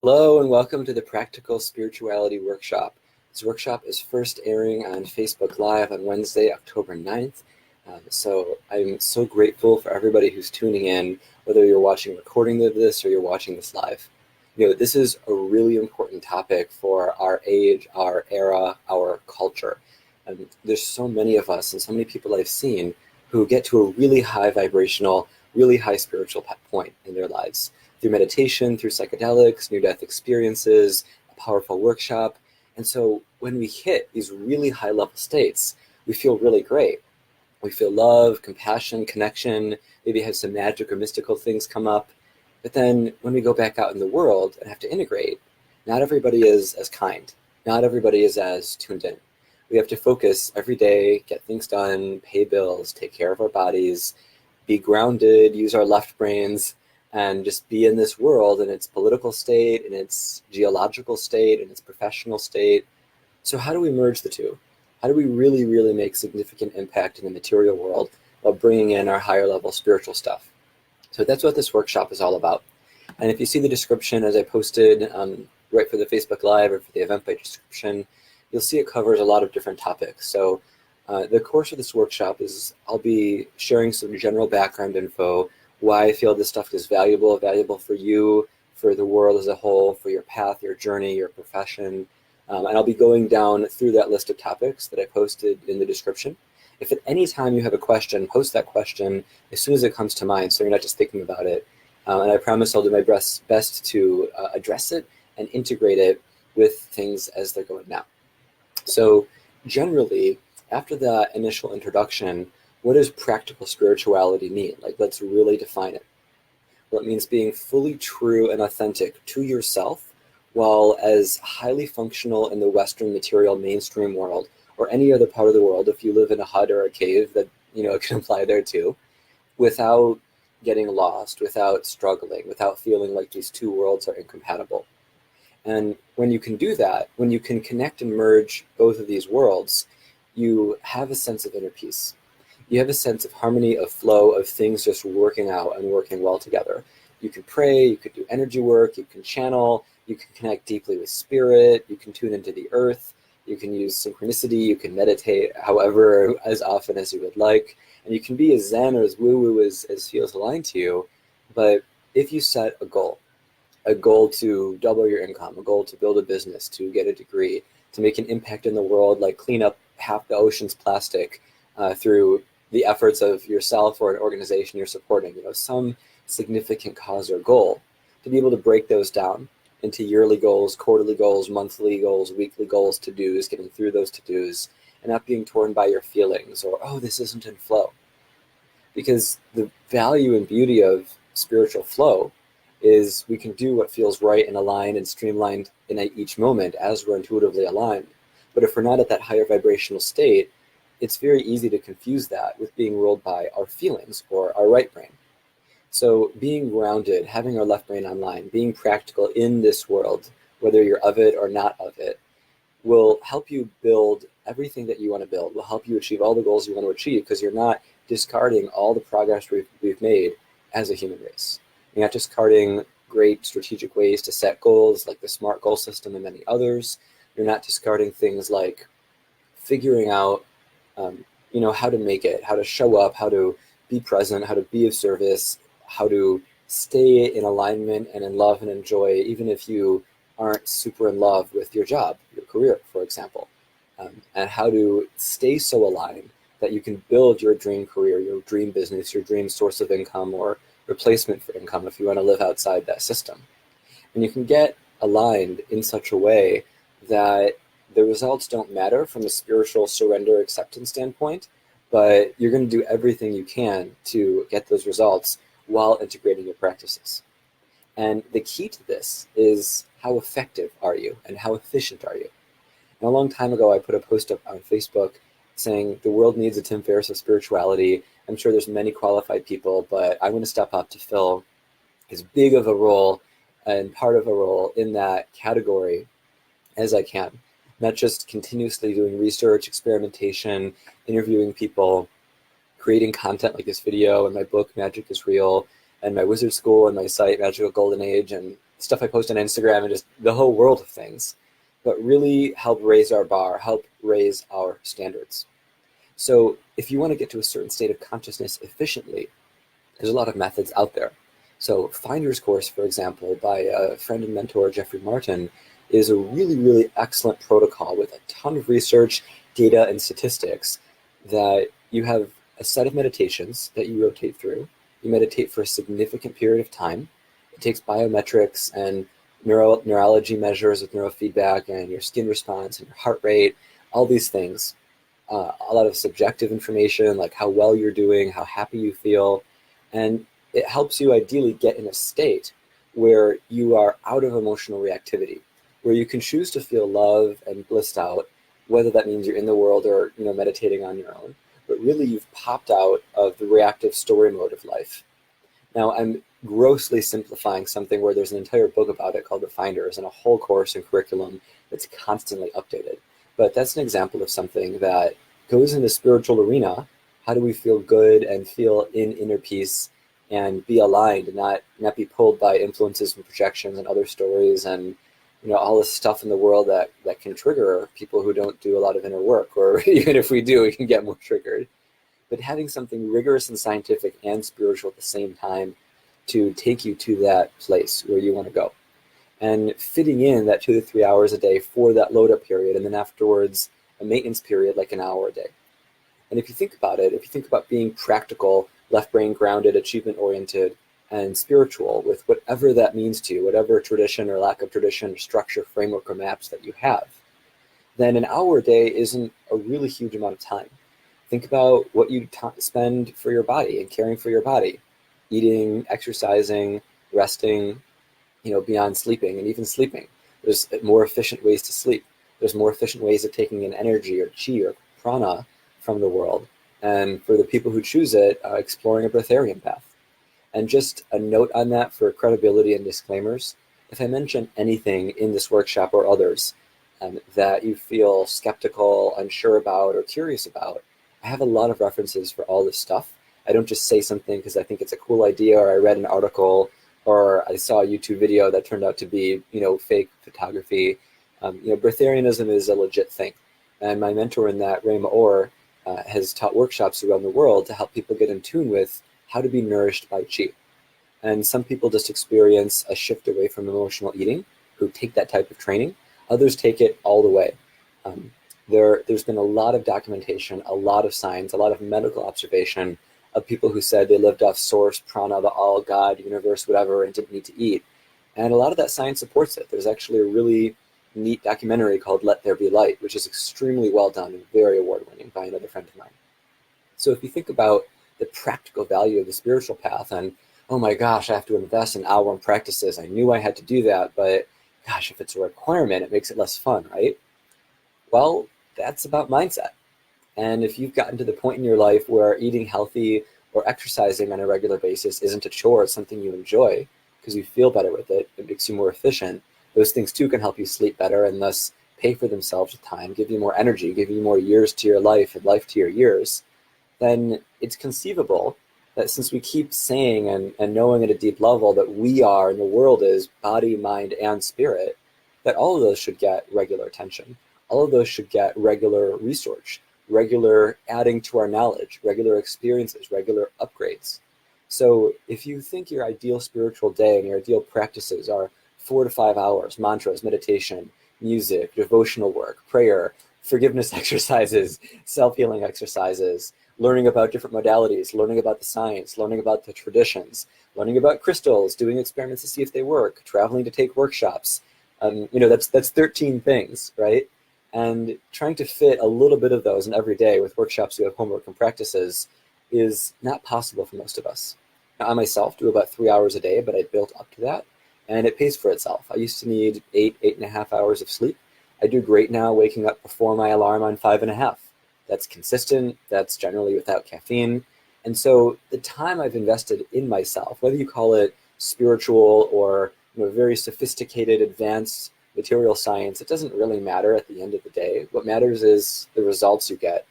Hello and welcome to the Practical Spirituality Workshop. This workshop is first airing on Facebook Live on Wednesday, October 9th. So I'm so grateful for everybody who's tuning in, whether you're watching a recording of this or you're watching this live. This is a really important topic for our age, our era, our culture. There's so many of us and so many people I've seen who get to a really high vibrational, really high spiritual point in their lives through meditation, through psychedelics, near-death experiences, a powerful workshop. And so when we hit these really high-level states, we feel really great. We feel love, compassion, connection, maybe have some magic or mystical things come up. But then when we go back out in the world and have to integrate, not everybody is as kind. Not everybody is as tuned in. We have to focus every day, get things done, pay bills, take care of our bodies, be grounded, use our left brains, and just be in this world in its political state, in its geological state, in its professional state. So how do we merge the two? How do we really, really make significant impact in the material world while bringing in our higher level spiritual stuff? So that's what this workshop is all about. And if you see the description as I posted right for the Facebook Live or for the Eventbrite description, you'll see it covers a lot of different topics. So the course of this workshop is I'll be sharing some general background info, why I feel this stuff is valuable for you, for the world as a whole, for your path, your journey, your profession. And I'll be going down through that list of topics that I posted in the description. If at any time you have a question, post that question as soon as it comes to mind so you're not just thinking about it. And I promise I'll do my best to address it and integrate it with things as they're going now. So generally, after that initial introduction, what does practical spirituality mean? Let's really define it. Well, it means being fully true and authentic to yourself while as highly functional in the Western material mainstream world or any other part of the world, if you live in a hut or a cave, that it can apply there too, without getting lost, without struggling, without feeling like these two worlds are incompatible. And when you can do that, when you can connect and merge both of these worlds, you have a sense of inner peace. You have a sense of harmony, of flow, of things just working out and working well together. You can pray, you could do energy work, you can channel, you can connect deeply with spirit, you can tune into the earth, you can use synchronicity, you can meditate however, as often as you would like, and you can be as zen or as woo-woo as feels aligned to you. But if you set a goal to double your income, a goal to build a business, to get a degree, to make an impact in the world, like clean up half the ocean's plastic through the efforts of yourself or an organization you're supporting, some significant cause or goal, to be able to break those down into yearly goals, quarterly goals, monthly goals, weekly goals, to-dos, getting through those to-dos, and not being torn by your feelings or, oh, this isn't in flow. Because the value and beauty of spiritual flow is we can do what feels right and aligned and streamlined in each moment as we're intuitively aligned. But if we're not at that higher vibrational state, it's very easy to confuse that with being ruled by our feelings or our right brain. So being grounded, having our left brain online, being practical in this world, whether you're of it or not of it, will help you build everything that you want to build, will help you achieve all the goals you want to achieve, because you're not discarding all the progress we've made as a human race. You're not discarding great strategic ways to set goals like the SMART goal system and many others. You're not discarding things like figuring out how to make it, how to show up, how to be present, how to be of service, how to stay in alignment and in love and enjoy, even if you aren't super in love with your job, your career, for example, and how to stay so aligned that you can build your dream career, your dream business, your dream source of income or replacement for income if you want to live outside that system. And you can get aligned in such a way that the results don't matter from a spiritual surrender acceptance standpoint, but you're going to do everything you can to get those results while integrating your practices. And the key to this is how effective are you and how efficient are you? And a long time ago, I put a post up on Facebook saying the world needs a Tim Ferriss of spirituality. I'm sure there's many qualified people, but I want to step up to fill as big of a role and part of a role in that category as I can. Not just continuously doing research, experimentation, interviewing people, creating content like this video and my book, Magic is Real, and my wizard school and my site, Magical Golden Age, and stuff I post on Instagram and just the whole world of things, but really help raise our bar, help raise our standards. So if you want to get to a certain state of consciousness efficiently, there's a lot of methods out there. So Finder's Course, for example, by a friend and mentor, Jeffrey Martin, is a really, really excellent protocol with a ton of research, data, and statistics that you have a set of meditations that you rotate through. You meditate for a significant period of time. It takes biometrics and neurology measures with neurofeedback and your skin response and your heart rate, all these things. A lot of subjective information, like how well you're doing, how happy you feel. And it helps you ideally get in a state where you are out of emotional reactivity, where you can choose to feel love and blissed out, whether that means you're in the world or meditating on your own. But really, you've popped out of the reactive story mode of life. Now, I'm grossly simplifying something where there's an entire book about it called The Finders and a whole course and curriculum that's constantly updated. But that's an example of something that goes in the spiritual arena. How do we feel good and feel in inner peace and be aligned and not be pulled by influences and projections and other stories and all this stuff in the world that can trigger people who don't do a lot of inner work, or even if we do, we can get more triggered. But having something rigorous and scientific and spiritual at the same time to take you to that place where you want to go. And fitting in that 2 to 3 hours a day for that load up period, and then afterwards a maintenance period like an hour a day. And if you think about it, if you think about being practical, left brain grounded, achievement oriented, and spiritual with whatever that means to you, whatever tradition or lack of tradition or structure, framework, or maps that you have, then an hour a day isn't a really huge amount of time. Think about what you spend for your body and caring for your body, eating, exercising, resting, beyond sleeping, and even sleeping. There's more efficient ways to sleep. There's more efficient ways of taking in energy or chi or prana from the world. And for the people who choose it, exploring a breatharian path. And just a note on that for credibility and disclaimers, if I mention anything in this workshop or others that you feel skeptical, unsure about, or curious about, I have a lot of references for all this stuff. I don't just say something because I think it's a cool idea, or I read an article, or I saw a YouTube video that turned out to be, fake photography. Breatharianism is a legit thing. And my mentor in that, Ray Maor, has taught workshops around the world to help people get in tune with how to be nourished by chi. And some people just experience a shift away from emotional eating, who take that type of training. Others take it all the way. There's been a lot of documentation, a lot of science, a lot of medical observation of people who said they lived off source, prana, the all, God, universe, whatever, and didn't need to eat. And a lot of that science supports it. There's actually a really neat documentary called Let There Be Light, which is extremely well done and very award-winning by another friend of mine. So if you think about the practical value of the spiritual path, and oh my gosh, I have to invest an hour in practices. I knew I had to do that, but gosh, if it's a requirement, it makes it less fun, right? Well, that's about mindset. And if you've gotten to the point in your life where eating healthy or exercising on a regular basis isn't a chore, it's something you enjoy because you feel better with it, it makes you more efficient, those things too can help you sleep better and thus pay for themselves with time, give you more energy, give you more years to your life and life to your years, then it's conceivable that since we keep saying and knowing at a deep level that we are and the world is body, mind, and spirit, that all of those should get regular attention. All of those should get regular research, regular adding to our knowledge, regular experiences, regular upgrades. So if you think your ideal spiritual day and your ideal practices are 4 to 5 hours, mantras, meditation, music, devotional work, prayer, forgiveness exercises, self-healing exercises, learning about different modalities, learning about the science, learning about the traditions, learning about crystals, doing experiments to see if they work, traveling to take workshops, that's 13 things, right? And trying to fit a little bit of those in every day with workshops who have homework and practices is not possible for most of us. Now, I myself do about 3 hours a day, but I built up to that, and it pays for itself. I used to need 8.5 hours of sleep. I do great now waking up before my alarm on 5.5. That's consistent, that's generally without caffeine. And so the time I've invested in myself, whether you call it spiritual or very sophisticated, advanced material science, it doesn't really matter at the end of the day. What matters is the results you get